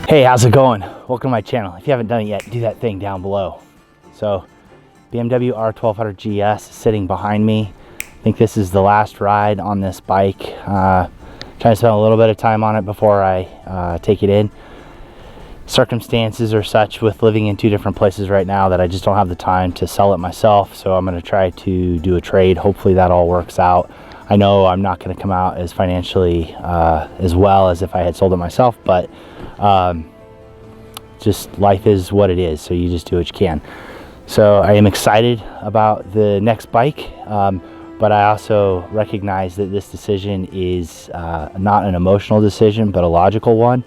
Hey, how's it going? Welcome to my channel. If you haven't done it yet, do that thing down below. So, BMW R1200GS sitting behind me. I think this is the last ride on this bike. Trying to spend a little bit of time on it before I take it in. Circumstances are such with living in two different places right now that I just don't have the time to sell it myself. So I'm going to try to do a trade. Hopefully that all works out. I know I'm not going to come out as financially as well as if I had sold it myself, but just life is what it is, so you just do what you can. So I am excited about the next bike, but I also recognize that this decision is not an emotional decision but a logical one.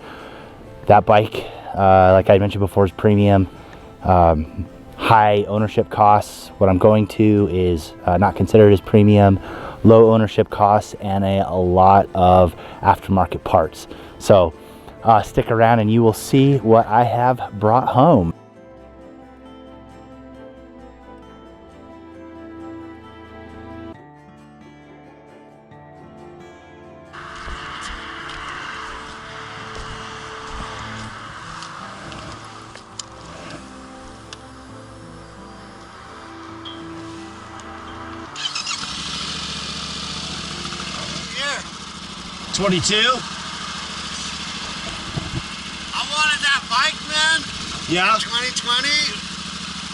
That bike, like I mentioned before, is premium, high ownership costs. What I'm going to is not considered as premium, low ownership costs, and a lot of aftermarket parts. So stick around and you will see what I have brought home. Here. 22? Bike, man. Yeah. 2020.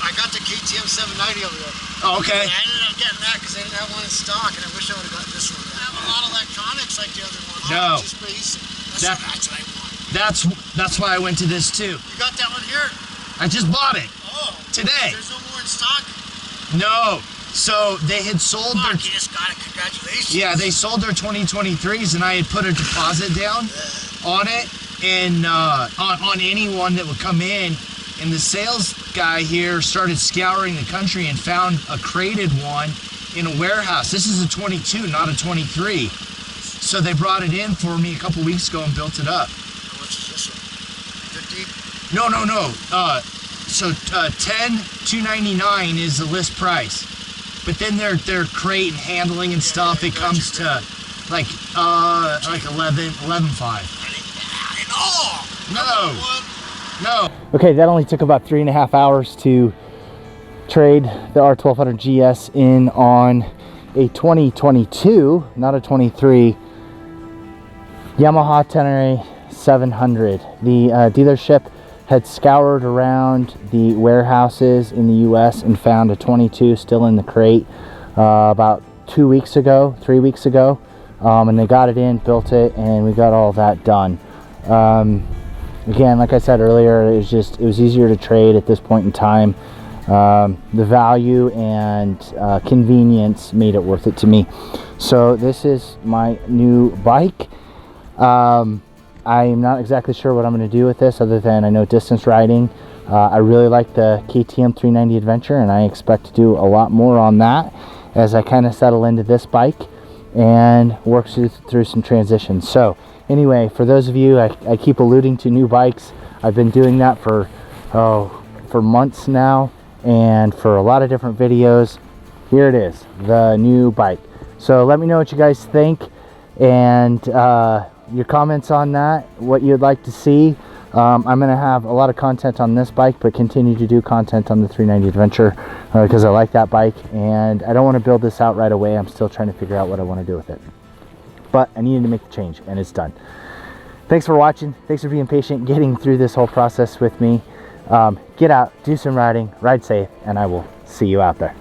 I got the KTM 790 over there. Oh, okay. And I ended up getting that because I didn't have one in stock, and I wish I would have got this one. I have a lot of electronics like the other one. No. Just basic. That's what I want. That's why I went to this too. You got that one here? I just bought it. Oh. Today. There's no more in stock? No. So they had sold their. You just got it. Congratulations. Yeah, they sold their 2023s, and I had put a deposit down on it. And on anyone that would come in, and the sales guy here started scouring the country and found a crated one in a warehouse. This is a 22, not a 23. So they brought it in for me a couple weeks ago and built it up. How much is this one? 50? No. So 10, $299 is the list price. But then their crate and handling and stuff, it comes to like 11.5. No. Okay, that only took about 3.5 hours to trade the R1200GS in on a 2022, not a 23, Yamaha Tenere 700. The dealership had scoured around the warehouses in the US and found a 22 still in the crate about 3 weeks ago, and they got it in, built it, and we got all that done. Again, like I said earlier, it was easier to trade at this point in time. The value and convenience made it worth it to me. So this is my new bike. I'm not exactly sure what I'm going to do with this, other than I know distance riding. I really like the KTM 390 Adventure, and I expect to do a lot more on that as I kind of settle into this bike and work through some transitions. So anyway, for those of you, I keep alluding to new bikes. I've been doing that for months now, and for a lot of different videos. Here it is, the new bike. So let me know what you guys think, and your comments on that, what you'd like to see. I'm going to have a lot of content on this bike, but continue to do content on the 390 Adventure because I like that bike, and I don't want to build this out right away. I'm still trying to figure out what I want to do with it. But I needed to make the change, and it's done. Thanks for watching. Thanks for being patient, getting through this whole process with me. Get out, do some riding, ride safe, and I will see you out there.